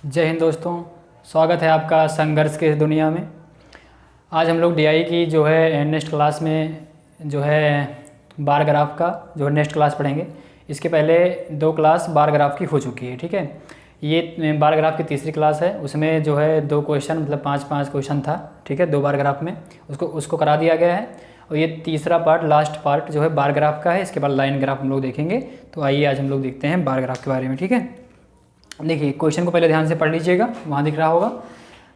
जय हिंद दोस्तों, स्वागत है आपका संघर्ष के इस दुनिया में। आज हम लोग डीआई की जो है नेक्स्ट क्लास में जो है बार ग्राफ का जो है नेक्स्ट क्लास पढ़ेंगे। इसके पहले 2 क्लास बार ग्राफ की हो चुकी है, ठीक है। ये बार ग्राफ की तीसरी क्लास है। उसमें जो है 2 क्वेश्चन मतलब 5-5 क्वेश्चन था, ठीक है, 2 बार ग्राफ में उसको करा दिया गया है। और ये तीसरा पार्ट लास्ट पार्ट जो है बार ग्राफ का है। इसके बाद लाइन ग्राफ हम लोग देखेंगे। तो आइए आज हम लोग देखते हैं बार ग्राफ के बारे में, ठीक है। देखिए क्वेश्चन को पहले ध्यान से पढ़ लीजिएगा, वहाँ दिख रहा होगा।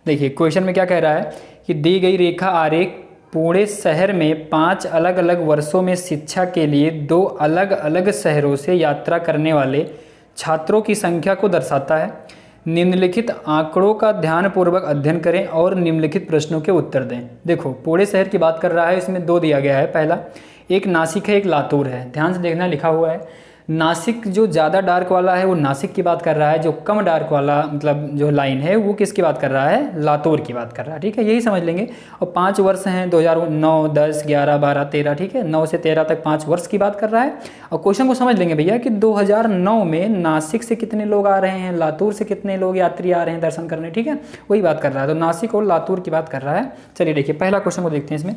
देखिए क्वेश्चन में क्या कह रहा है कि दी गई रेखा आरेख पूरे शहर में 5 अलग अलग वर्षों में शिक्षा के लिए 2 अलग अलग शहरों से यात्रा करने वाले छात्रों की संख्या को दर्शाता है। निम्नलिखित आंकड़ों का ध्यानपूर्वक अध्ययन करें और निम्नलिखित प्रश्नों के उत्तर दें। देखो पूरे शहर की बात कर रहा है, इसमें 2 दिया गया है। पहला एक नासिक है, एक लातूर है। ध्यान से देखना, लिखा हुआ है नासिक जो ज़्यादा डार्क वाला है वो नासिक की बात कर रहा है, जो कम डार्क वाला मतलब जो लाइन है वो किसकी बात कर रहा है, लातूर की बात कर रहा है, ठीक है। यही समझ लेंगे। और 5 वर्ष हैं 2009, 10, 11, 12, 13, ठीक है। 9 से 13 तक 5 वर्ष की बात कर रहा है। और क्वेश्चन को समझ लेंगे भैया कि 2009 में नासिक से कितने लोग आ रहे हैं, लातूर से कितने लोग यात्री आ रहे हैं दर्शन करने, ठीक है, वही बात कर रहा है। तो नासिक और लातूर की बात कर रहा है। चलिए देखिए पहला क्वेश्चन को देखते हैं। इसमें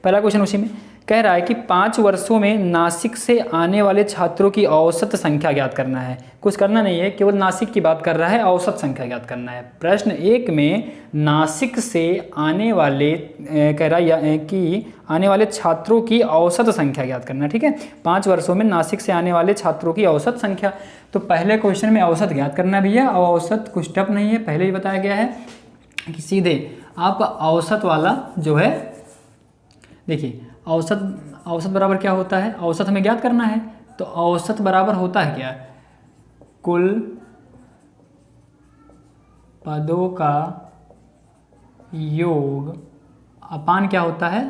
पहला क्वेश्चन उसी में कह रहा है कि 5 वर्षों में नासिक से आने वाले छात्रों की औसत संख्या ज्ञात करना है। कुछ करना नहीं है, केवल नासिक की बात कर रहा है, औसत संख्या ज्ञात करना है। प्रश्न 1 में नासिक से आने वाले कह रहा है कि आने वाले छात्रों की औसत संख्या ज्ञात करना है, ठीक है। 5 वर्षों में नासिक से आने वाले छात्रों की औसत संख्या। तो पहले क्वेश्चन में औसत ज्ञात करना है भैया। और औसत कुछ टफ नहीं है, पहले ही बताया गया है कि सीधे आपका औसत वाला जो है, देखिए औसत बराबर क्या होता है, औसत हमें ज्ञात करना है। तो औसत बराबर होता है क्या, कुल पदों का योग अपान क्या होता है,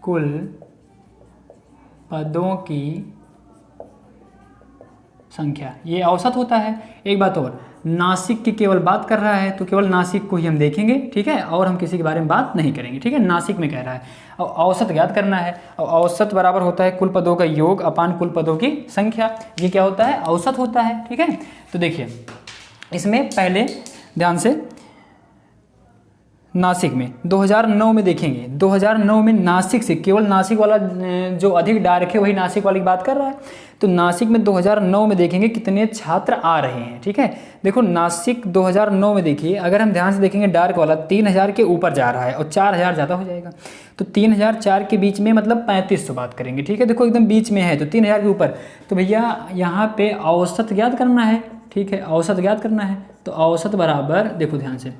कुल पदों की संख्या, ये औसत होता है। एक बात और, नासिक की केवल बात कर रहा है तो केवल नासिक को ही हम देखेंगे, ठीक है, और हम किसी के बारे में बात नहीं करेंगे, ठीक है। नासिक में कह रहा है और औसत ज्ञात करना है। और औसत बराबर होता है कुल पदों का योग अपान कुल पदों की संख्या। ये क्या होता है, औसत होता है, ठीक है। तो देखिए इसमें पहले ध्यान से नासिक में 2009 में देखेंगे। 2009 में नासिक से, केवल नासिक वाला जो अधिक डार्क है वही नासिक वाली बात कर रहा है। तो नासिक में 2009 में देखेंगे कितने छात्र आ रहे हैं, ठीक है। देखो नासिक 2009 में देखिए, अगर हम ध्यान से देखेंगे डार्क वाला 3000 के ऊपर जा रहा है और 4000 ज़्यादा हो जाएगा। तो 3004 के बीच में मतलब 3500 बात करेंगे, ठीक है। देखो एकदम बीच में है तो 3000 के ऊपर। तो भैया यहाँ पे औसत ज्ञात करना है, ठीक है, औसत ज्ञात करना है। तो औसत बराबर देखो ध्यान से,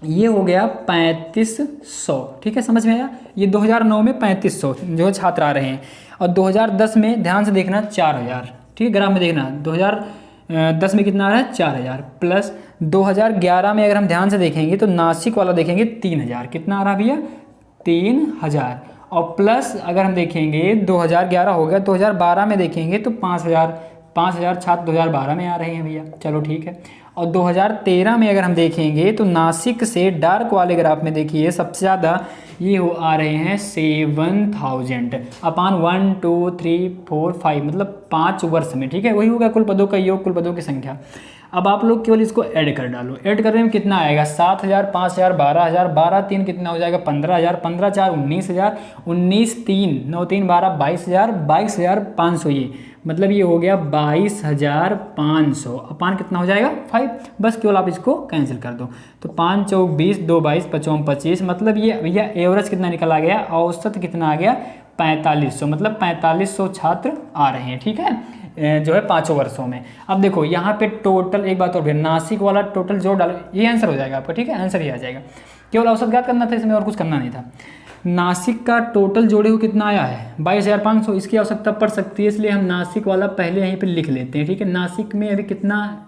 ये हो गया 3500, ठीक है, समझ में आया। ये 2009 में 3500 जो छात्र आ रहे हैं। और 2010 में ध्यान से देखना 4000, ठीक है, ग्राफ में देखना 2010 में कितना आ रहा है 4000 प्लस 2011 में अगर हम ध्यान से देखेंगे तो नासिक वाला देखेंगे 3000, कितना आ रहा भैया 3000। और प्लस अगर हम देखेंगे 2011 हो गया, 2012 में देखेंगे तो 5000 छात्र 2012 में आ रहे हैं भैया, चलो ठीक है। और 2013 में अगर हम देखेंगे तो नासिक से डार्क वाले ग्राफ में देखिए सबसे ज़्यादा ये आ रहे हैं 7000 अपान 1 2 3 4 5 मतलब 5 वर्ष में, ठीक है। वही होगा कुल पदों का योग, कुल पदों की संख्या। अब आप लोग केवल इसको ऐड कर डालो। ऐड करने में कितना आएगा, 7000, 5000, 12000, 12 3 कितना हो जाएगा 15000, 15 4 19000, 19 3 9 3 12 22000, 22500, ये मतलब ये हो गया 22500 अपान कितना हो जाएगा 5। बस केवल आप इसको कैंसिल कर दो। तो 5 चौक 20, 2 22, 55 25, मतलब ये भैया एवरेज कितना निकल आ गया, औसत कितना आ गया 4500, मतलब 4500 छात्र आ रहे हैं, ठीक है, जो है 5 वर्षों में। अब देखो यहाँ पे टोटल, एक बात और भी, नासिक वाला टोटल जोड़ डालो, ये आंसर हो जाएगा आपका, ठीक है, आंसर ही आ जाएगा। केवल औसत ज्ञात करना था, इसमें और कुछ करना नहीं था। नासिक का टोटल जोड़े हुए कितना आया है 22500, इसकी आवश्यकता पड़ सकती है, इसलिए हम नासिक वाला पहले यहीं पे लिख लेते हैं, ठीक है। नासिक में अभी कितना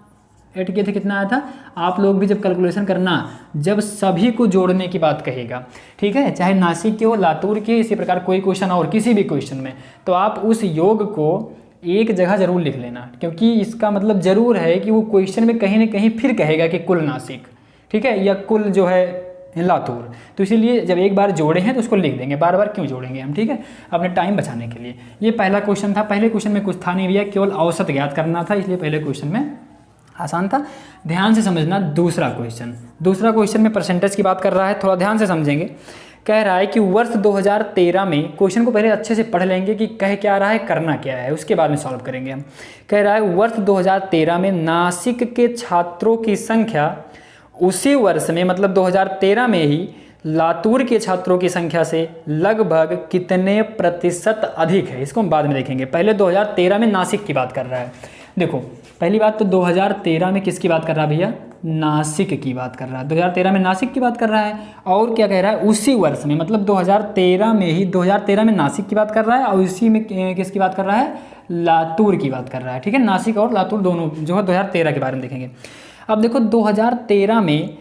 ऐड किए थे, कितना आया था, आप लोग भी जब कैलकुलेशन करना, जब सभी को जोड़ने की बात कहेगा, ठीक है, चाहे नासिक के हो, लातूर के, इसी प्रकार कोई क्वेश्चन और किसी भी क्वेश्चन में, तो आप उस योग को एक जगह जरूर लिख लेना, क्योंकि इसका मतलब जरूर है कि वो क्वेश्चन में कहीं ना कहीं फिर कहेगा कि कुल नासिक, ठीक है, या कुल जो है लातूर। तो इसीलिए जब एक बार जोड़े हैं तो उसको लिख देंगे, बार बार क्यों जोड़ेंगे हम, ठीक है, अपने टाइम बचाने के लिए। ये पहला क्वेश्चन था। पहले क्वेश्चन में कुछ था नहीं भैया, केवल औसत ज्ञात करना था, इसलिए पहले क्वेश्चन में आसान था। ध्यान से समझना दूसरा क्वेश्चन में परसेंटेज की बात कर रहा है, थोड़ा ध्यान से समझेंगे। कह रहा है कि वर्ष 2013 में, क्वेश्चन को पहले अच्छे से पढ़ लेंगे कि कह क्या रहा है, करना क्या है, उसके बाद में सॉल्व करेंगे हम। कह रहा है वर्ष 2013 में नासिक के छात्रों की संख्या उसी वर्ष में, मतलब 2013 में ही लातूर के छात्रों की संख्या से लगभग कितने प्रतिशत अधिक है, इसको हम बाद में देखेंगे। पहले 2013 में नासिक की बात कर रहा है। देखो पहली बात तो 2013 में किसकी बात कर रहा है भैया, नासिक की बात कर रहा है। 2013 में नासिक की बात कर रहा है। और क्या कह रहा है, उसी वर्ष में, मतलब 2013 में ही, 2013 में नासिक की बात कर रहा है और उसी में किसकी बात कर रहा है, लातूर की बात कर रहा है। ठीक है, नासिक और लातूर दोनों जो है 2013 के बारे में देखेंगे। अब देखो 2013 में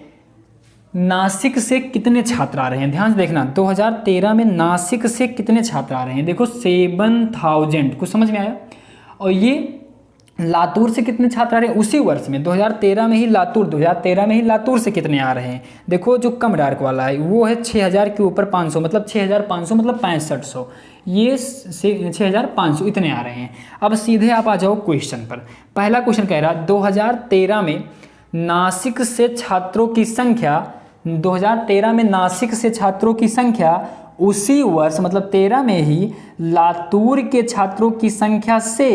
नासिक से कितने छात्र आ रहे हैं, ध्यान से देखना। 2013 में नासिक से कितने छात्र आ रहे हैं, देखो 7000, कुछ समझ में आया। और ये लातूर से कितने छात्र आ रहे हैं उसी वर्ष में, 2013 में ही लातूर से कितने आ रहे हैं। देखो जो कम डार्क वाला है वो है 6000 के ऊपर 500, मतलब 6500 मतलब 6500, ये 6500 इतने आ रहे हैं। अब सीधे आप आ जाओ क्वेश्चन पर। पहला क्वेश्चन कह रहा है 2013 में नासिक से छात्रों की संख्या, 2013 में नासिक से छात्रों की संख्या उसी वर्ष, मतलब 13 में ही लातूर के छात्रों की संख्या से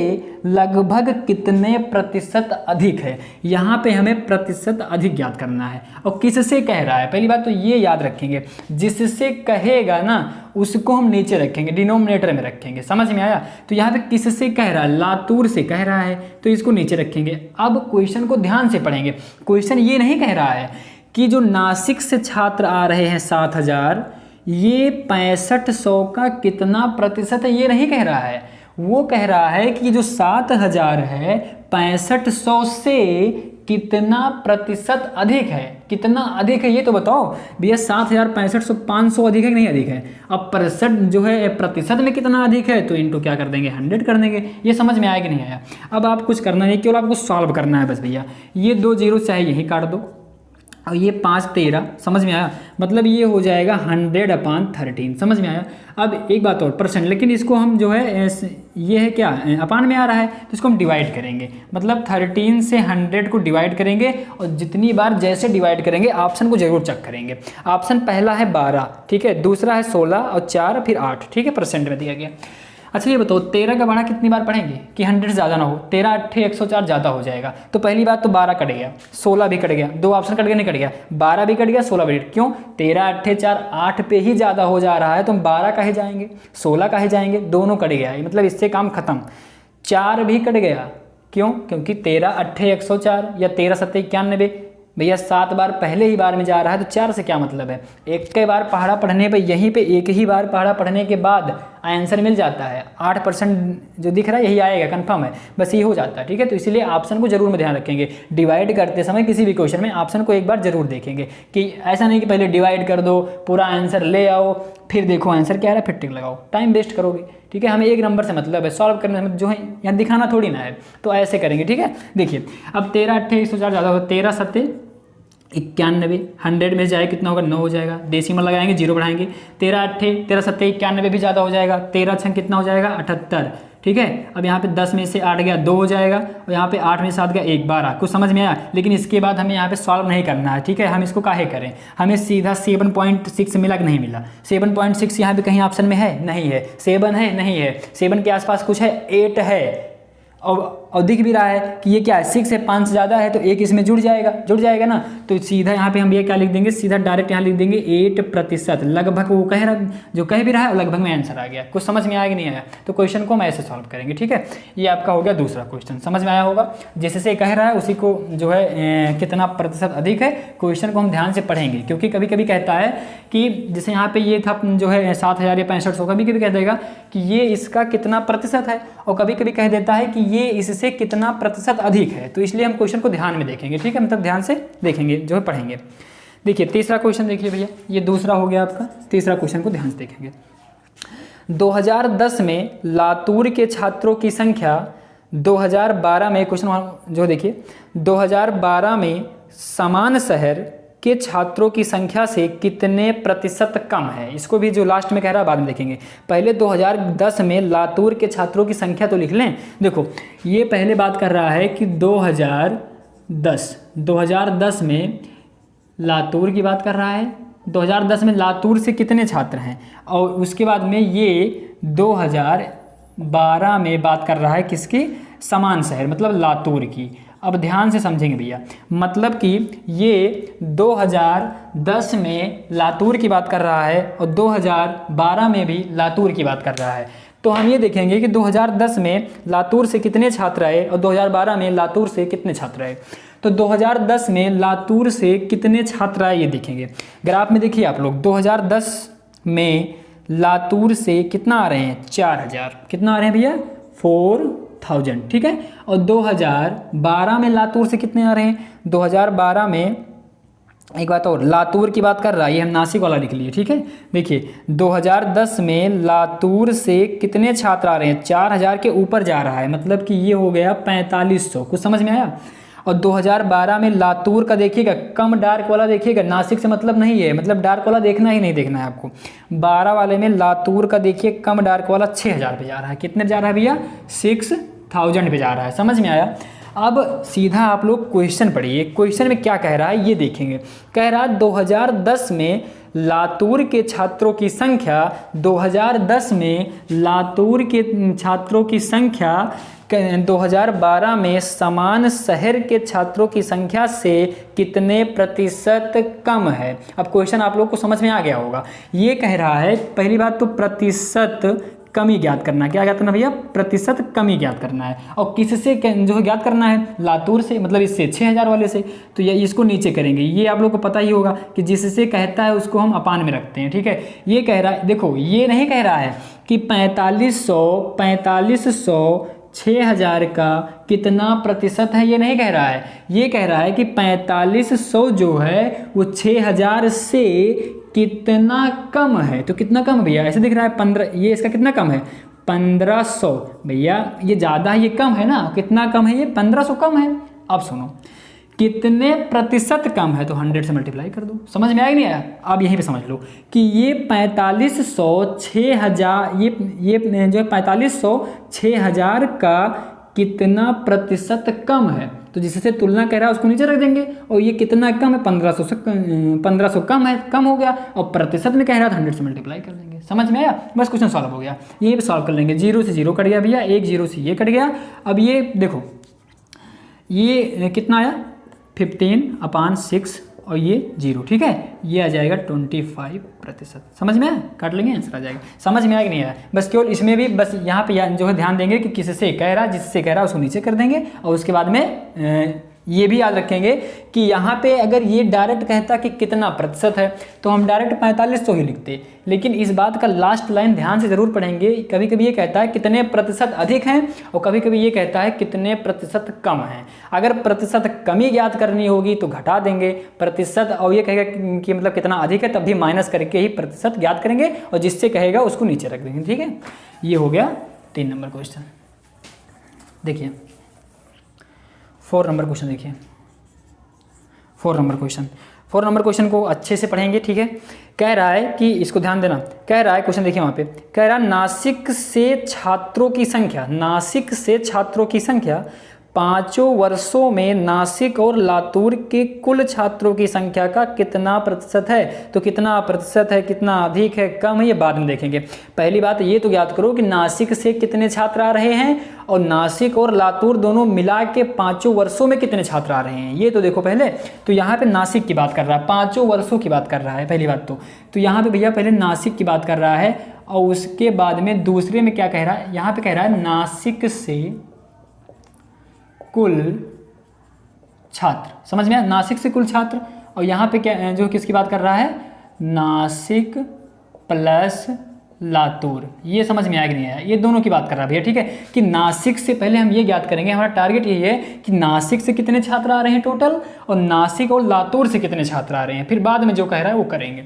लगभग कितने प्रतिशत अधिक है। यहाँ पे हमें प्रतिशत अधिक ज्ञात करना है। और किससे कह रहा है, पहली बात तो ये याद रखेंगे, जिससे कहेगा ना उसको हम नीचे रखेंगे, डिनोमिनेटर में रखेंगे। समझ में आया। तो यहाँ पे किससे कह रहा है, लातूर से कह रहा है, तो इसको नीचे रखेंगे। अब क्वेश्चन को ध्यान से पढ़ेंगे। क्वेश्चन ये नहीं कह रहा है कि जो नासिक से छात्र आ रहे हैं 7000, ये 6500 का कितना प्रतिशत है, ये नहीं कह रहा है। वो कह रहा है कि जो 7000 है 6500 से कितना प्रतिशत अधिक है, कितना अधिक है ये तो बताओ भैया। 7000 6500 500 अधिक है कि नहीं अधिक है। अब प्रतिशत जो है, प्रतिशत में कितना अधिक है, तो इनटू क्या कर देंगे, 100 कर देंगे। ये समझ में आया कि नहीं आया। अब आप कुछ करना नहीं, केवल आपको सॉल्व करना है बस भैया। ये 2 जीरो चाहे यही काट दो और ये 5 13, समझ में आया। मतलब ये हो जाएगा 100/13, समझ में आया। अब एक बात और, परसेंट, लेकिन इसको हम जो है ये है क्या, अपान में आ रहा है, तो इसको हम डिवाइड करेंगे। मतलब 13 से 100 को डिवाइड करेंगे और जितनी बार जैसे डिवाइड करेंगे ऑप्शन को जरूर चेक करेंगे। ऑप्शन पहला है 12, ठीक है, दूसरा है 16 और 4 फिर 8, ठीक है, परसेंट में दिया गया। अच्छा ये बताओ 13 का बढ़ा कितनी बार पढ़ेंगे कि 100 से ज़्यादा ना हो। 13 8 104 ज़्यादा हो जाएगा। तो पहली बात तो 12 कट गया, 16 भी कट गया, 2 ऑप्शन कट गया, नहीं कट गया, 12 भी कट गया, 16 भी। क्यों, 13 8 4 8 पे ही ज़्यादा हो जा रहा है, तो हम 12 काहे जाएंगे, 16 काहे जाएंगे, दोनों कट गया, मतलब इससे काम खत्म। 4 भी कट गया, क्यों, क्योंकि 13 8 104 या 13 7 91, भैया 7 बार पहले ही बार में जा रहा है, तो 4 से क्या मतलब है। एक के बार पहाड़ा पढ़ने पे, यहीं पे एक ही बार पहाड़ा पढ़ने के बाद आंसर मिल जाता है। 8% जो दिख रहा है यही आएगा, कंफर्म है, बस ये हो जाता है। ठीक है, तो इसीलिए ऑप्शन को जरूर में ध्यान रखेंगे। डिवाइड करते समय किसी भी क्वेश्चन में ऑप्शन को एक बार जरूर देखेंगे, कि ऐसा नहीं कि पहले डिवाइड कर दो, पूरा आंसर ले आओ, फिर देखो आंसर क्या है, फिर टिक लगाओ, टाइम वेस्ट करोगे। ठीक है, हमें एक नंबर से मतलब है, सॉल्व करने में जो है यहाँ दिखाना थोड़ी ना है, तो ऐसे करेंगे। ठीक है, देखिए अब 13 8 104 ज़्यादा हो, 13 7 91, 100 में जाए कितना होगा, 9 हो जाएगा। डेसिमल लगाएंगे, 0 बढ़ाएंगे, 13 8 13 7 91 भी ज़्यादा हो जाएगा, 13 6 कितना हो जाएगा, 78। ठीक है, अब यहाँ पे 10 में से 8 गया 2 हो जाएगा, और यहाँ पे 8 में से 7 गया 1 12। कुछ समझ में आया। लेकिन इसके बाद हमें यहाँ पे सॉल्व नहीं करना है। ठीक है, हम इसको काहे करें, हमें सीधा 7.6 मिला कि नहीं मिला। 7.6 यहाँ पे कहीं ऑप्शन में है, नहीं है। 7 है, नहीं है। 7 के आसपास कुछ है, 8 है, और दिख भी रहा है कि ये क्या है, 6 है, 5 ज़्यादा है, तो 1 इसमें जुड़ जाएगा ना। तो सीधा यहाँ पे हम ये क्या लिख देंगे, सीधा डायरेक्ट यहाँ लिख देंगे 8%। लगभग वो कह रहा, जो कह भी रहा है लगभग में आंसर आ गया। कुछ समझ में आया कि नहीं आया, तो क्वेश्चन को हम ऐसे सॉल्व करेंगे। ठीक है, ये आपका हो गया दूसरा क्वेश्चन, समझ में आया होगा। जिससे कह रहा है उसी को जो है कितना प्रतिशत अधिक है, क्वेश्चन को हम ध्यान से पढ़ेंगे। क्योंकि कभी कभी कहता है कि जैसे यहाँ पे ये था जो है 7000 या 6500, कभी कभी कह देगा कि ये इसका कितना प्रतिशत है, और कभी कभी कह देता है कि ये इससे कितना प्रतिशत अधिक है। तो इसलिए हम क्वेश्चन को ध्यान में देखेंगे। ठीक है, मतलब ध्यान से देखेंगे, जो है पढ़ेंगे। देखिए तीसरा क्वेश्चन देखिए भैया, ये दूसरा हो गया आपका। तीसरा क्वेश्चन को ध्यान से देखेंगे। 2010 में लातूर के छात्रों की संख्या 2012 में, क्वेश्चन जो देखिए 2012 में समान शहर के छात्रों की संख्या से कितने प्रतिशत कम है। इसको भी जो लास्ट में कह रहा है बाद में देखेंगे। पहले 2010 में लातूर के छात्रों की संख्या तो लिख लें। देखो ये पहले बात कर रहा है कि 2010 में लातूर की बात कर रहा है। 2010 में लातूर से कितने छात्र हैं, और उसके बाद में ये 2012 में बात कर रहा है किसकी, समान शहर मतलब लातूर की। अब ध्यान से समझेंगे भैया, मतलब कि ये 2010 में लातूर की बात कर रहा है और 2012 में भी लातूर की बात कर रहा है। तो हम ये देखेंगे कि 2010 में लातूर से कितने छात्र आए और 2012 में लातूर से कितने छात्र आए। तो 2010 में लातूर से कितने छात्र आए ये देखेंगे। ग्राफ में देखिए आप लोग, 2010 में लातूर से कितना आ रहे हैं, 4000। कितना आ रहे हैं भैया, 4000, ठीक है। और 2012 में लातूर से कितने आ रहे हैं, 2012 में एक बात और, लातूर की बात कर रहा है, ये हम नासिक वाला लिख लिए, ठीक है। देखिए 2010 में लातूर से कितने छात्र आ रहे हैं, 4000 के ऊपर जा रहा है, मतलब कि ये हो गया 4500। कुछ समझ में आया। और 2012 में लातूर का देखिएगा, कम डार्क वाला देखिएगा, नासिक से मतलब नहीं है, मतलब डार्क वाला देखना ही नहीं देखना है आपको। 12 वाले में लातूर का देखिए कम डार्क वाला 6000 पे जा रहा है। कितने जा रहा है भैया, 6000 पे जा रहा है। समझ में आया। अब सीधा आप लोग क्वेश्चन पढ़िए, क्वेश्चन में क्या कह रहा है ये देखेंगे। कह रहा है 2010 में लातूर के छात्रों की संख्या, 2010 में लातूर के छात्रों की संख्या 2012 में समान शहर के छात्रों की संख्या से कितने प्रतिशत कम है। अब क्वेश्चन आप लोग को समझ में आ गया होगा। ये कह रहा है पहली बात तो प्रतिशत कमी ज्ञात करना है। क्या ज्ञात करना भैया, प्रतिशत कमी ज्ञात करना है। और किससे जो ज्ञात करना है, लातूर से, मतलब इससे 6000 वाले से। तो ये इसको नीचे करेंगे, ये आप लोग को पता ही होगा कि जिससे कहता है उसको हम अपान में रखते हैं, ठीक है। ये कह रहा है, देखो ये नहीं कह रहा है कि 4500 6000 का कितना प्रतिशत है, ये नहीं कह रहा है। ये कह रहा है कि 4500 जो है वो 6000 से कितना कम है। तो कितना कम भैया, ऐसे दिख रहा है 15, ये इसका कितना कम है, 1500। भैया ये ज़्यादा है, ये कम है ना, कितना कम है, ये 1500 कम है। अब सुनो कितने प्रतिशत कम है, तो 100 से मल्टीप्लाई कर दो। समझ में आया नहीं आया, अब यहीं पे समझ लो कि ये 4500 6000, ये जो है 4500 6000 का कितना प्रतिशत कम है। तो जिससे तुलना कह रहा है उसको नीचे रख देंगे। और ये कितना कम है, 1500 से 1500 कम है, कम हो गया। और प्रतिशत में कह रहा था 100 से मल्टीप्लाई कर देंगे। समझ में आया, बस क्वेश्चन सॉल्व हो गया। ये भी सॉल्व कर लेंगे। 0 से 0 कट गया भैया, 1 0 से ये कट गया। अब ये देखो ये कितना आया, 15/6 और ये 0, ठीक है। ये आ जाएगा 25%। समझ में आया, काट लेंगे, आंसर आ जाएगा। समझ में आया कि नहीं आया, बस केवल इसमें भी बस यहाँ पे जो है ध्यान देंगे कि किससे कह रहा है, जिससे कह रहा है उसको नीचे कर देंगे। और उसके बाद में ये भी याद रखेंगे कि यहाँ पे अगर ये डायरेक्ट कहता कि कितना प्रतिशत है तो हम डायरेक्ट 4500 ही लिखते। लेकिन इस बात का लास्ट लाइन ध्यान से जरूर पढ़ेंगे। कभी कभी ये कहता है कितने प्रतिशत अधिक हैं और कभी कभी ये कहता है कितने प्रतिशत कम हैं। अगर प्रतिशत कमी ज्ञात करनी होगी तो घटा देंगे प्रतिशत, और ये कहेगा कि मतलब कितना अधिक है तब भी माइनस करके ही प्रतिशत ज्ञात करेंगे, और जिससे कहेगा उसको नीचे रख देंगे, ठीक है। ये हो गया 3 नंबर क्वेश्चन। देखिए 4 नंबर क्वेश्चन देखिए, 4 नंबर क्वेश्चन को अच्छे से पढ़ेंगे, ठीक है। कह रहा है कि इसको ध्यान देना, कह रहा है क्वेश्चन देखिए वहाँ पे, कह रहा है नासिक से छात्रों की संख्या 5 वर्षों में नासिक और लातूर के कुल छात्रों की संख्या का कितना प्रतिशत है। तो कितना प्रतिशत है, कितना अधिक है, कम है, ये बाद में देखेंगे। पहली बात ये तो याद करो कि नासिक से कितने छात्र आ रहे हैं और नासिक और लातूर दोनों मिला के 5 वर्षों में कितने छात्र आ रहे हैं, ये तो देखो पहले। तो यहाँ पे नासिक की बात कर रहा है, 5 वर्षों की बात कर रहा है पहली बात तो यहाँ पे भैया पहले नासिक की बात कर रहा है। और उसके बाद में दूसरे में क्या कह रहा है, यहाँ पे कह रहा है नासिक से कुल छात्र। समझ में आया, नासिक से कुल छात्र। और यहाँ पे क्या जो किसकी बात कर रहा है, नासिक प्लस लातूर। ये समझ में आया कि नहीं आया, ये दोनों की बात कर रहा है भैया, ठीक है। कि नासिक से पहले हम ये ज्ञात करेंगे, हमारा टारगेट यही है कि नासिक से कितने छात्र आ रहे हैं टोटल, और नासिक और लातूर से कितने छात्र आ रहे हैं, फिर बाद में जो कह रहा है वो करेंगे।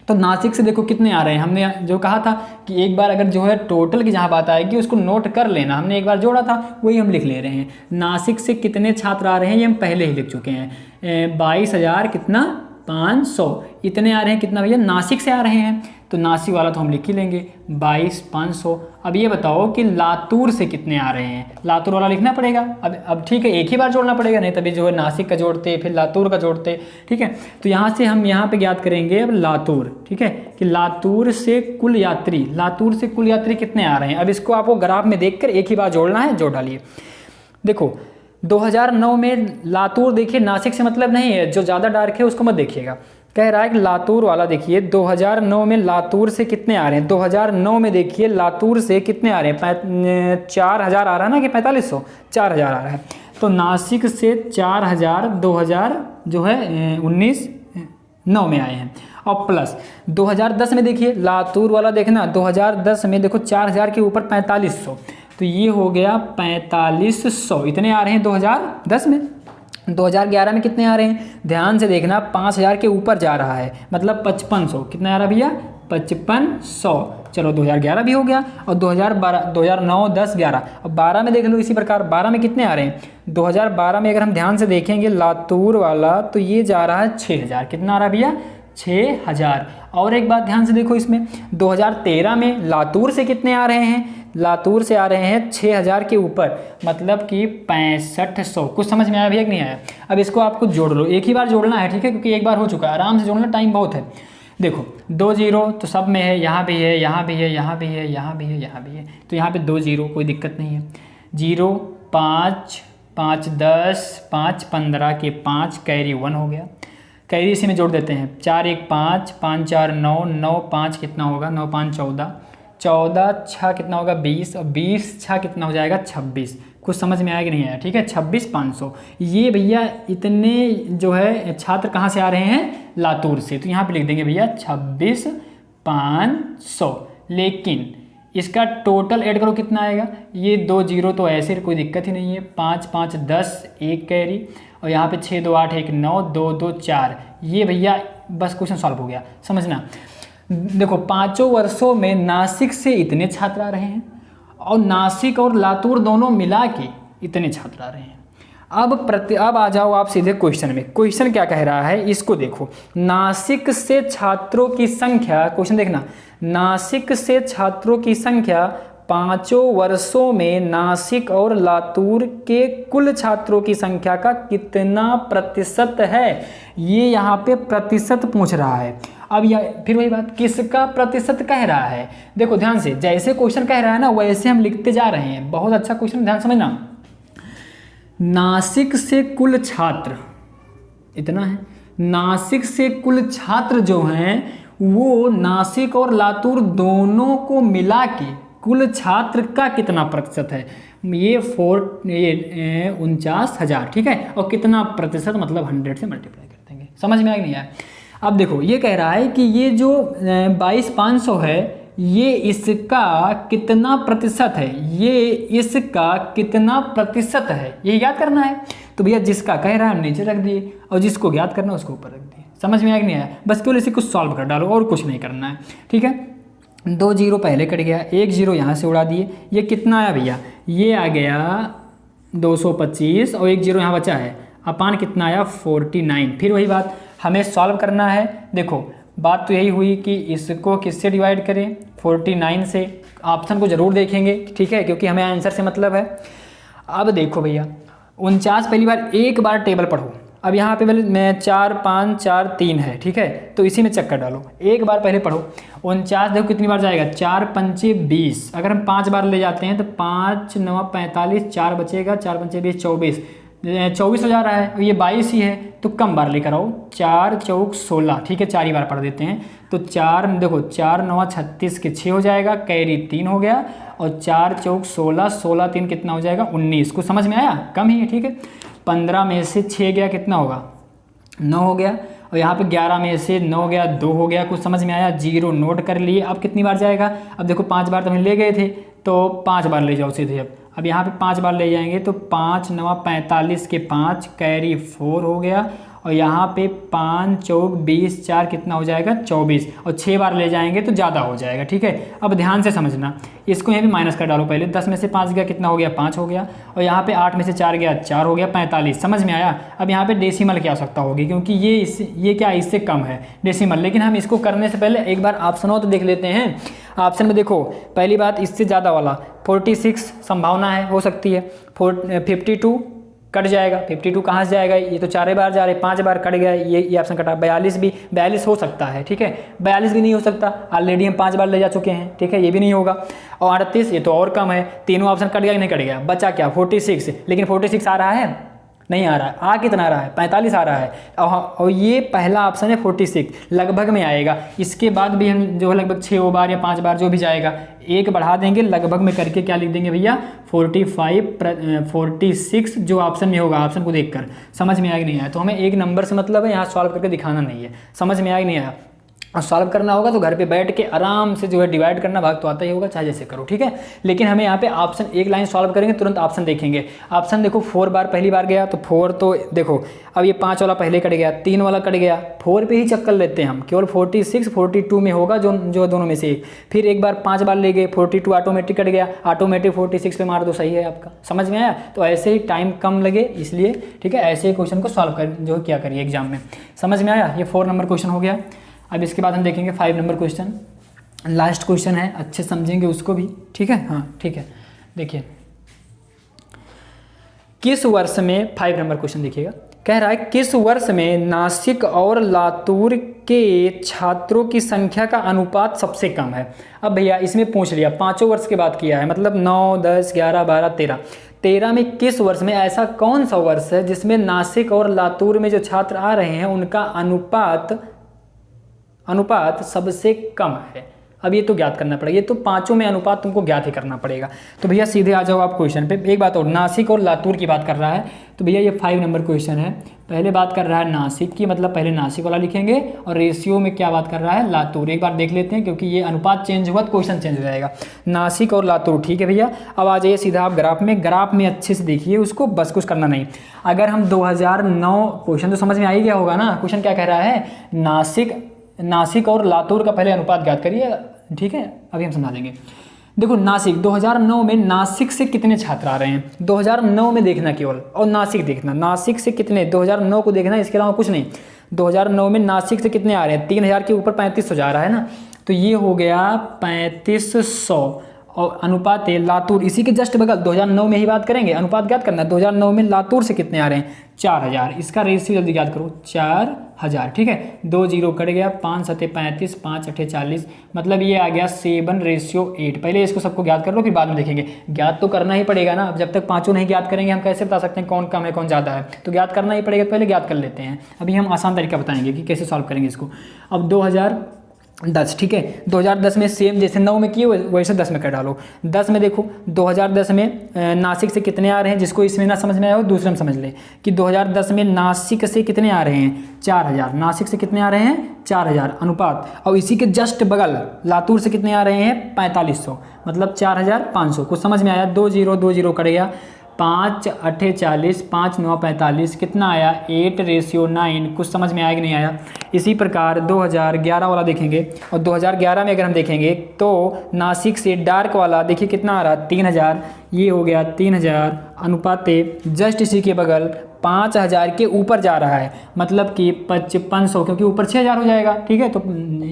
तो नासिक से देखो कितने आ रहे हैं, हमने जो कहा था कि एक बार अगर जो है टोटल की जहाँ बात आएगी उसको नोट कर लेना, हमने एक बार जोड़ा था वही हम लिख ले रहे हैं। नासिक से कितने छात्र आ रहे हैं ये हम पहले ही लिख चुके हैं, 22,000 कितना 500 इतने आ रहे हैं, कितना भैया, नासिक से आ रहे हैं, तो नासिक वाला तो हम लिख ही लेंगे 22,500। अब ये बताओ कि लातूर से कितने आ रहे हैं, लातूर वाला लिखना पड़ेगा। अब ठीक है, एक ही बार जोड़ना पड़ेगा, नहीं तभी जो है नासिक का जोड़ते फिर लातूर का जोड़ते, ठीक है। तो यहाँ से हम यहाँ पे ज्ञात करेंगे अब लातूर, ठीक है, कि लातूर से कुल यात्री कितने आ रहे हैं। अब इसको आपको ग्राफ में देखकर एक ही बार जोड़ना है, जोड़ डालिए। देखो 2009 में लातूर, देखिए नासिक से मतलब नहीं है, जो ज़्यादा डार्क है उसको मत देखिएगा। कह रहा है कि लातूर वाला देखिए 2009 में लातूर से कितने आ रहे हैं, 2009 में देखिए लातूर से कितने आ रहे हैं, 4,000 आ रहा है ना कि 4,500, 4,000 आ रहा है। तो नासिक से 4,000 2000 जो है 19/9 में आए हैं। और प्लस 2010 में देखिए लातूर वाला देखना, 2010 में देखो 4,000 के ऊपर 4,500, तो ये हो गया 4,500 इतने आ रहे हैं 2010 में। 2011 में कितने आ रहे हैं, ध्यान से देखना, 5,000 के ऊपर जा रहा है, मतलब 5500, कितना आ रहा भैया, 5500। चलो 2011 भी हो गया। और 2012, 2009, 10, 11, अब 12 में देख लो इसी प्रकार, 12 में कितने आ रहे हैं, 2012 में अगर हम ध्यान से देखेंगे लातूर वाला, तो ये जा रहा है 6,000, कितना आ रहा है भैया, 6,000। और एक बात ध्यान से देखो इसमें, 2013 में लातूर से कितने आ रहे हैं, लातूर से आ रहे हैं 6,000 के ऊपर, मतलब कि 6500। कुछ समझ में आया भैया कि नहीं आया। अब इसको आपको जोड़ लो, एक ही बार जोड़ना है, ठीक है, क्योंकि एक बार हो चुका है, आराम से जोड़ना, टाइम बहुत है। देखो 2 0 तो सब में है, यहाँ भी है, यहाँ भी है, यहाँ भी है, यहाँ भी है, यहाँ भी है, तो यहाँ पे 2 0 कोई दिक्कत नहीं है। 0 5 5 10 5 15 के 5 कैरी 1 हो गया, कैरी इसी में जोड़ देते हैं, 4 1 5 5 4 9 9 5 कितना होगा, 9 5 14 14 6 कितना होगा 20, और 20 6 कितना हो जाएगा 26। कुछ समझ में आया कि नहीं आया, ठीक है, 26,500। ये भैया इतने जो है छात्र कहाँ से आ रहे हैं, लातूर से, तो यहाँ पे लिख देंगे भैया 26,500। लेकिन इसका टोटल ऐड करो कितना आएगा, ये 2 0 तो ऐसे कोई दिक्कत ही नहीं है, 5 5 10 1 कैरी, और यहाँ पे 6 2 8 1 9 2 2 4, ये भैया बस क्वेश्चन सॉल्व हो गया। समझना, देखो 5 वर्षों में नासिक से इतने छात्र आ रहे हैं, और नासिक और लातूर दोनों मिला के इतने छात्र आ रहे हैं। अब आ जाओ आप सीधे क्वेश्चन में। क्वेश्चन क्या कह रहा है, इसको देखो, नासिक से छात्रों की संख्या, क्वेश्चन देखना, नासिक से छात्रों की संख्या 5 वर्षों में नासिक और लातूर के कुल छात्रों की संख्या का कितना प्रतिशत है। ये यहाँ पे प्रतिशत पूछ रहा है। अब यह फिर वही बात, किसका प्रतिशत कह रहा है। देखो ध्यान से, जैसे क्वेश्चन कह रहा है ना वैसे हम लिखते जा रहे हैं। बहुत अच्छा क्वेश्चन, ध्यान समझना। नासिक से कुल छात्र इतना है, नासिक से कुल छात्र जो हैं वो नासिक और लातूर दोनों को मिला के कुल छात्र का कितना प्रतिशत है, ये 49,000, ठीक है। और कितना प्रतिशत, मतलब 100 से मल्टीप्लाई कर देंगे। समझ में आ नहीं आया। अब देखो ये कह रहा है कि ये जो 22,500 है, ये इसका कितना प्रतिशत है, ये इसका कितना प्रतिशत है, ये याद करना है। तो भैया जिसका कह रहा है हम नीचे रख दिए, और जिसको ज्ञात करना है उसको ऊपर रख दिए। समझ में आया कि नहीं आया। बस केवल इसे कुछ सॉल्व कर डालो, और कुछ नहीं करना है, ठीक है। 2 0 पहले कट गया, 1 0 यहाँ से उड़ा दिए। ये कितना आया भैया, ये आ गया 225, और 1 0 यहाँ बचा है, अपान कितना आया 49। फिर वही बात, हमें सॉल्व करना है। देखो बात तो यही हुई कि इसको किससे डिवाइड करें, 49 से। ऑप्शन को ज़रूर देखेंगे, ठीक है, क्योंकि हमें आंसर से मतलब है। अब देखो भैया 49 पहली बार एक बार टेबल पढ़ो। अब यहाँ पे मैं 4 5 4 3 है, ठीक है, तो इसी में चक्कर डालो। एक बार पहले पढ़ो 49, देखो कितनी बार जाएगा, 4 5 20। अगर हम 5 बार ले जाते हैं तो 5 9 45, 4 बचेगा, 4 5 20 24 हो जा रहा है। ये 22 ही है, तो कम बार लेकर आओ, 4 चौक 16, ठीक है, 4 ही बार पढ़ देते हैं। तो 4 देखो 4 9 36 के 6 हो जाएगा, कैरी 3 हो गया, और 4 चौक 16, 16 3 कितना हो जाएगा 19। कुछ समझ में आया, कम ही है, ठीक है। 15 में से 6 गया, कितना होगा 9 हो गया, और यहाँ पे 11 में से 9 गया 2 हो गया। कुछ समझ में आया, 0 नोट कर लिए। अब कितनी बार जाएगा, अब देखो 5 बार तो हम ले गए थे, तो 5 बार ले जाओ सीधे। अब यहाँ पे 5 बार ले जाएंगे तो 5 9 45 के 5, कैरी 4 हो गया, और यहाँ पे 5 चौक 20, 4 कितना हो जाएगा 24, और 6 बार ले जाएंगे तो ज़्यादा हो जाएगा। ठीक है, अब ध्यान से समझना, इसको यहाँ भी माइनस कर डालो पहले। 10 में से 5 गया कितना हो गया 5 हो गया, और यहाँ पे 8 में से 4 गया 4 हो गया 45। समझ में आया। अब यहाँ पे डेसिमल की आवश्यकता होगी क्योंकि ये क्या इससे कम है डेसिमल, लेकिन हम इसको करने से पहले एक बार ऑप्शन हो तो देख लेते हैं। ऑप्शन में देखो, पहली बात इससे ज़्यादा वाला 46 संभावना है, हो सकती है। 52 कट जाएगा, 52 कहाँ से जाएगा, ये तो 4 बार जा रहे, 5 बार कट गया, ये ऑप्शन कटा। 42 हो सकता है। ठीक है, 42 भी नहीं हो सकता, ऑलरेडी हम 5 बार ले जा चुके हैं। ठीक है, ये भी नहीं होगा। और 38 ये तो और कम है। तीनों ऑप्शन कट गया कि नहीं कट गया, बचा क्या 46। लेकिन 46 आ रहा है, नहीं आ रहा है। आ कितना रहा है 45 आ रहा है, और ये पहला ऑप्शन है 46 लगभग में आएगा। इसके बाद भी हम जो है लगभग 6 बार या 5 बार जो भी जाएगा, एक बढ़ा देंगे लगभग में करके, क्या लिख देंगे भैया 46 जो ऑप्शन में होगा। ऑप्शन को देखकर समझ में आया कि नहीं आया, तो हमें एक नंबर से मतलब है, यहाँ सॉल्व करके दिखाना नहीं है। समझ में आया कि नहीं आया, और सॉल्व करना होगा तो घर पे बैठ के आराम से जो है डिवाइड करना, भाग तो आता ही होगा, चाहे जैसे करो। ठीक है, लेकिन हमें यहाँ पे ऑप्शन एक लाइन सॉल्व करेंगे, तुरंत ऑप्शन देखेंगे। ऑप्शन देखो 4 बार पहली बार गया तो 4 तो देखो, अब ये 5 वाला पहले कट गया, 3 वाला कट गया, 4 पे ही चक्कर लेते हैं हम, केवल 46 42 में होगा जो दोनों में से एक। फिर एक बार 5 बार ले गए, 42 ऑटोमेटिक कट गया, ऑटोमेटिक 46 पे मार दो, सही है आपका। समझ में आया, तो ऐसे ही टाइम कम लगे इसलिए। ठीक है, ऐसे ही क्वेश्चन को सॉल्व कर जो क्या करिए एग्जाम में। समझ में आया, ये 4 नंबर क्वेश्चन हो गया। अब इसके बाद हम देखेंगे 5 नंबर क्वेश्चन, लास्ट क्वेश्चन है, अच्छे समझेंगे उसको भी। ठीक है, हाँ ठीक है। देखिए किस वर्ष में 5 नंबर क्वेश्चन देखिएगा, कह रहा है किस वर्ष में नासिक और लातूर के छात्रों की संख्या का अनुपात सबसे कम है। अब भैया इसमें पूछ लिया, 5 वर्ष की बात किया है, मतलब 9, 10, 11, 12, 13 में किस वर्ष में ऐसा कौन सा वर्ष है जिसमें नासिक और लातूर में जो छात्र आ रहे हैं उनका अनुपात सबसे कम है। अब ये तो ज्ञात करना पड़ेगा, ये तो पांचों में अनुपात तुमको ज्ञात ही करना पड़ेगा। तो भैया सीधे आ जाओ आप क्वेश्चन पे। एक बात और, नासिक और लातूर की बात कर रहा है, तो भैया ये 5 नंबर क्वेश्चन है। पहले बात कर रहा है नासिक की, मतलब पहले नासिक वाला लिखेंगे, और रेशियो में क्या बात कर रहा है लातूर। एक बार देख लेते हैं, क्योंकि ये अनुपात चेंज हुआ तो क्वेश्चन चेंज हो जाएगा। नासिक और लातूर, ठीक है भैया। अब आ जाइए सीधा आप ग्राफ में अच्छे से देखिए उसको, बस कुछ करना नहीं। अगर हम 2009 क्वेश्चन तो समझ में आ ही गया होगा ना, क्वेश्चन क्या कह रहा है, नासिक और लातूर का पहले अनुपात ज्ञात करिए। ठीक है, अभी हम समझा देंगे। देखो नासिक 2009 में नासिक से कितने छात्र आ रहे हैं, 2009 में देखना केवल, और नासिक देखना, नासिक से कितने 2009 को देखना, इसके अलावा कुछ नहीं। 2009 में नासिक से कितने आ रहे हैं, 3000 के ऊपर 3500 जा रहा है ना, तो ये हो गया 3500। और अनुपात है लातूर, इसी के जस्ट बगल 2009 में ही बात करेंगे, अनुपात ज्ञात करना है। 2009 में लातूर से कितने आ रहे हैं 4000, इसका रेशियो जल्दी याद करो 4000। ठीक है, 2 0 कट गया, 5 7 35, 5 8 40, मतलब ये आ गया 7:8। पहले इसको सबको ज्ञात कर लो, फिर बाद में देखेंगे। ज्ञात तो करना ही पड़ेगा ना, अब जब तक पांचों नहीं ज्ञात करेंगे हम कैसे बता सकते हैं कौन कम है कौन ज़्यादा है, तो ज्ञात करना ही पड़ेगा। पहले ज्ञात कर लेते हैं, अभी हम आसान तरीका बताएंगे कि कैसे सॉल्व करेंगे इसको। अब 2010, ठीक है, 2010 में सेम जैसे 9 में किए वैसे 10 में कर डालो। 10 में देखो 2010 में नासिक से कितने आ रहे हैं, जिसको इसमें ना समझ में आया हो दूसरे में समझ ले कि 2010 में नासिक से कितने आ रहे हैं 4000, नासिक से कितने आ रहे हैं 4000 अनुपात, और इसी के जस्ट बगल लातूर से कितने आ रहे हैं 4500, मतलब 4500। कुछ समझ में आया, 2 0 कट गया, 5 8 40, 5 9 45, कितना आया 8:9। कुछ समझ में आया कि नहीं आया। इसी प्रकार 2011 वाला देखेंगे, और 2011 में अगर हम देखेंगे तो नासिक से डार्क वाला देखिए कितना आ रहा 3000, ये हो गया 3000 अनुपात जस्ट इसी के बगल 5000 के ऊपर जा रहा है, मतलब कि 5500, क्योंकि ऊपर 6000 हो जाएगा। ठीक है, तो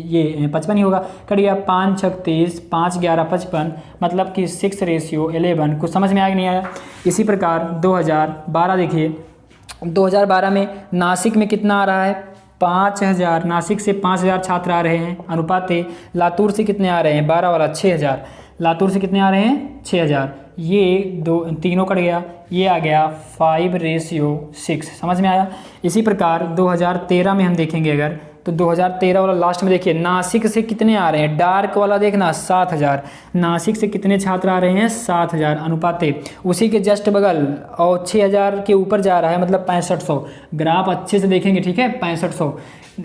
ये 55 ही होगा, कट गया 5 6 30, 5 11 55, मतलब कि 6:11। कुछ समझ में आया कि नहीं आया। इसी प्रकार 2012 देखिए, 2012 में नासिक में कितना आ रहा है 5000, नासिक से 5000 छात्र आ रहे हैं, अनुपात लातूर से कितने आ रहे हैं 12 वाला 6000, लातूर से कितने आ रहे हैं 6000, ये तीनों कट गया, ये आ गया 5:6। समझ में आया। इसी प्रकार 2013 में हम देखेंगे अगर, तो 2013 वाला लास्ट में देखिए, नासिक से कितने आ रहे हैं, डार्क वाला देखना 7000, नासिक से कितने छात्र आ रहे हैं 7000 अनुपात, उसी के जस्ट बगल और 6000 के ऊपर जा रहा है, मतलब 6500। ग्राफ अच्छे से देखेंगे, ठीक है 6500।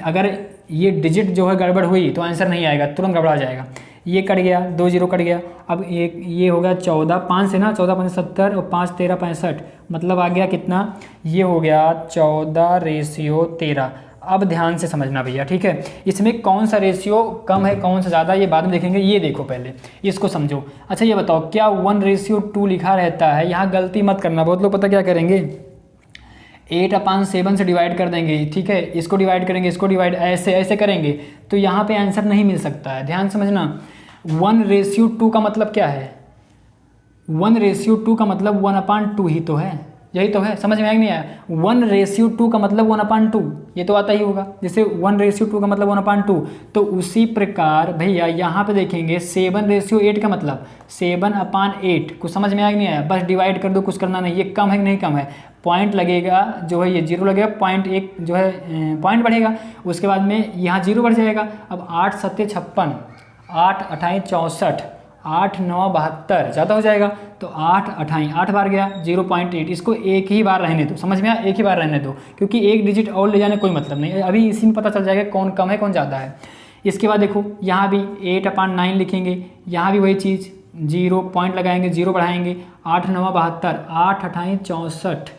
अगर ये डिजिट जो है गड़बड़ हुई तो आंसर नहीं आएगा, तुरंत गड़बड़ा जाएगा। ये कट गया, 2 जीरो कट गया। अब एक ये हो गया 14, 5 से ना, 14 5 70 और 5 13 65, मतलब आ गया कितना, ये हो गया 14:13। अब ध्यान से समझना भैया, ठीक है, इसमें कौन सा रेशियो कम है कौन सा ज़्यादा, ये बाद में देखेंगे। ये देखो पहले इसको समझो। अच्छा ये बताओ, क्या 1:2 लिखा रहता है? यहाँ गलती मत करना, बहुत लोग पता क्या करेंगे, 8/7 से डिवाइड कर देंगे, ठीक है, इसको डिवाइड करेंगे, इसको डिवाइड, ऐसे ऐसे करेंगे, तो यहाँ पे आंसर नहीं मिल सकता है। ध्यान समझना, 1:2 का मतलब क्या है? 1:2 का मतलब 1/2 ही तो है, यही तो है। समझ में आया नहीं आया? 1:2 का मतलब 1/2, ये तो आता ही होगा। जैसे 1:2 का मतलब 1/2, तो उसी प्रकार भैया यहाँ पे देखेंगे 7:8 का मतलब 7/8। कुछ समझ में आया कि नहीं आया? बस डिवाइड कर दो, कुछ करना नहीं। ये कम है कि नहीं कम है? पॉइंट लगेगा जो है, ये 0 लगेगा, पॉइंट 1 जो है पॉइंट बढ़ेगा, उसके बाद में यहाँ 0 बढ़ जाएगा। अब 8 7 56, 8 28 64, 8 9 72, ज़्यादा हो जाएगा, तो 8 28, 8 बार गया 0.8, इसको एक ही बार रहने दो। समझ में आया? एक ही बार रहने दो, क्योंकि एक डिजिट और ले जाने कोई मतलब नहीं है। अभी इसी में पता चल जाएगा कौन कम है कौन ज़्यादा है। इसके बाद देखो यहाँ भी 8/9 लिखेंगे, यहाँ भी वही चीज़, 0 पॉइंट लगाएंगे, 0 बढ़ाएंगे, 8 9 72, 8 28 64,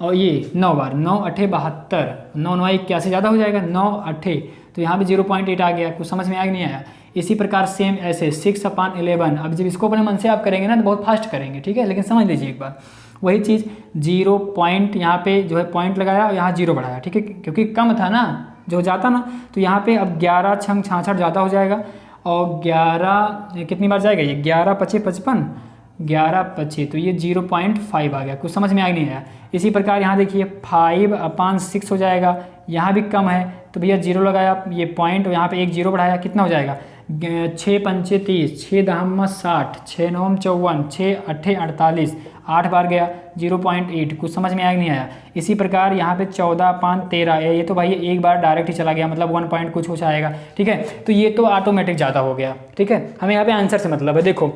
और ये 9 बार, 9 8 72, 9 9 81, ज़्यादा हो जाएगा, 9 8, तो यहाँ भी 0.8 आ गया। कुछ समझ में आया कि नहीं आया? इसी प्रकार सेम ऐसे 6/11। अब जब इसको अपने मन से आप करेंगे ना तो बहुत फास्ट करेंगे, ठीक है, लेकिन समझ लीजिए एक बार, वही चीज़ 0 पॉइंट यहाँ पे जो है पॉइंट लगाया और यहाँ 0 बढ़ाया, ठीक है, क्योंकि कम था ना जो जाता ना, तो यहाँ पे अब 11 6 66 ज़्यादा हो जाएगा, और 11 कितनी बार जाएगा ये, 11 25 55, 11 25, तो ये 0.5 आ गया। कुछ समझ में आ नहीं आया? इसी प्रकार यहाँ देखिए 5/6 हो जाएगा, यहाँ भी कम है, तो भैया 0 लगाया, ये पॉइंट, और यहाँ पे एक 0 बढ़ाया, कितना हो जाएगा, 6 पंचे 30, 6 दहम 60, 6 9 54, 6 8 48, 8 बार गया 0.8। कुछ समझ में आया कि नहीं आया? इसी प्रकार यहाँ पे 14/13, ये तो भाई एक बार डायरेक्ट ही चला गया, मतलब 1 पॉइंट कुछ हो जाएगा, ठीक है, तो ये तो ऑटोमेटिक ज़्यादा हो गया, ठीक है। हमें यहाँ पे आंसर से मतलब है, देखो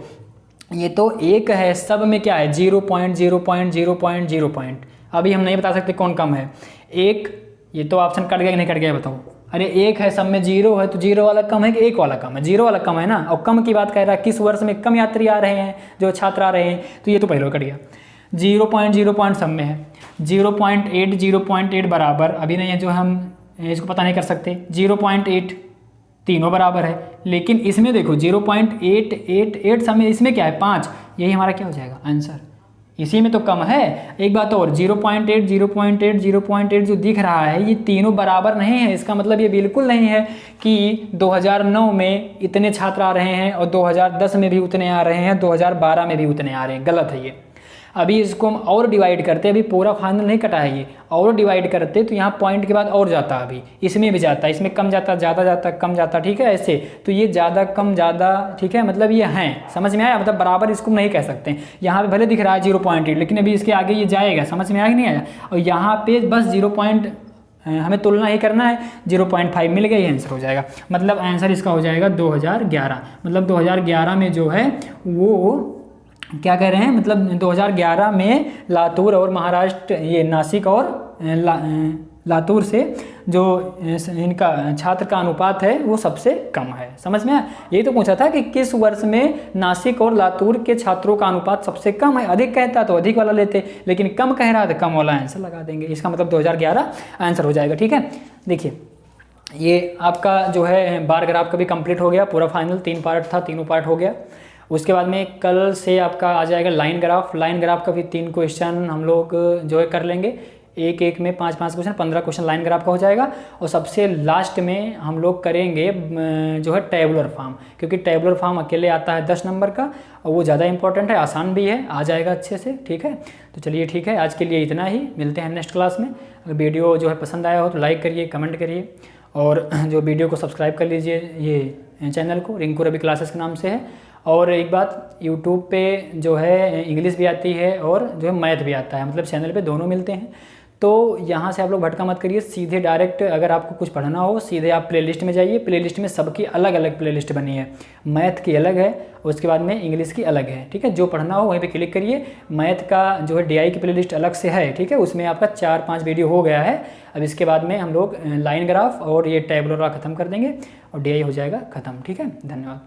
ये तो एक है, सब में क्या है 0.0.0.0. अभी हम नहीं बता सकते कौन कम है। एक, ये तो ऑप्शन कट गया कि नहीं कट गया बताओ? अरे एक है, सब में 0 है, तो 0 वाला कम है कि 1 वाला कम है? 0 वाला कम है ना। और कम की बात कह रहा है, किस वर्ष में कम यात्री आ रहे हैं, जो छात्र आ रहे हैं, तो ये तो पहले कट गया। 0.0 सब में है, 0.8 0.8 बराबर अभी नहीं है, जो हम इसको पता नहीं कर सकते, 0.8 तीनों बराबर है। लेकिन इसमें देखो 0.888 समय, इसमें क्या है 5, यही हमारा क्या हो जाएगा आंसर, इसी में तो कम है। एक बात और, 0.8 0.8 0.8 जो दिख रहा है, ये तीनों बराबर नहीं है। इसका मतलब ये बिल्कुल नहीं है कि 2009 में इतने छात्र आ रहे हैं और 2010 में भी उतने आ रहे हैं, 2012 में भी उतने आ रहे हैं, गलत है ये। अभी इसको हम और डिवाइड करते, अभी पूरा फाइनल नहीं कटा है ये, और डिवाइड करते तो यहाँ पॉइंट के बाद और जाता, अभी इसमें भी जाता, इसमें कम जाता, ज़्यादा जाता, कम जाता, ठीक है, ऐसे। तो ये ज़्यादा कम ज़्यादा, ठीक है, मतलब ये हैं, समझ में आया? मतलब बराबर इसको नहीं कह सकते। यहाँ पे भले दिख रहा है 0.8, लेकिन अभी इसके आगे ये जाएगा, समझ में आया कि नहीं आया? और यहाँ पे बस 0. हमें तुलना ही करना है, 0.5 मिल गया, ये आंसर हो जाएगा। मतलब आंसर इसका हो जाएगा 2011। मतलब 2011 में जो है वो क्या कह रहे हैं, मतलब 2011 में लातूर और महाराष्ट्र, ये नासिक और लातूर से जो इनका छात्र का अनुपात है वो सबसे कम है। समझ में आया? यही तो पूछा था कि किस वर्ष में नासिक और लातूर के छात्रों का अनुपात सबसे कम है। अधिक कहता तो अधिक वाला लेते, लेकिन कम कह रहा तो कम वाला आंसर लगा देंगे। इसका मतलब 2011 आंसर हो जाएगा, ठीक है। देखिए ये आपका जो है बार ग्राफ का भी कंप्लीट हो गया, पूरा फाइनल 3 पार्ट था, तीनों पार्ट हो गया। उसके बाद में कल से आपका आ जाएगा लाइन ग्राफ। लाइन ग्राफ का भी 3 क्वेश्चन हम लोग जो है कर लेंगे, एक एक में 5-5 क्वेश्चन, 15 क्वेश्चन लाइन ग्राफ का हो जाएगा। और सबसे लास्ट में हम लोग करेंगे जो है टेबुलर फॉर्म, क्योंकि टेबुलर फॉर्म अकेले आता है 10 नंबर का, और वो ज़्यादा इंपॉर्टेंट है, आसान भी है, आ जाएगा अच्छे से, ठीक है। तो चलिए ठीक है, आज के लिए इतना ही, मिलते हैं नेक्स्ट क्लास में। अगर वीडियो जो है पसंद आया हो तो लाइक करिए, कमेंट करिए, और जो वीडियो को सब्सक्राइब कर लीजिए, ये चैनल को रिंकू रवि क्लासेस के नाम से है। और एक बात, यूट्यूब पे जो है इंग्लिश भी आती है और जो है मैथ भी आता है, मतलब चैनल पे दोनों मिलते हैं। तो यहाँ से आप लोग भटका मत करिए, सीधे डायरेक्ट अगर आपको कुछ पढ़ना हो सीधे आप प्लेलिस्ट में जाइए। प्लेलिस्ट में सबकी अलग अलग प्लेलिस्ट बनी है, मैथ की अलग है, उसके बाद में इंग्लिश की अलग है, ठीक है। जो पढ़ना हो वहीं पे क्लिक करिए। मैथ का जो है DI की प्लेलिस्ट अलग से है, ठीक है, उसमें आपका 4-5 वीडियो हो गया है। अब इसके बाद में हम लोग लाइन ग्राफ और ये टेबुलर ख़त्म कर देंगे और DI हो जाएगा ख़त्म, ठीक है। धन्यवाद।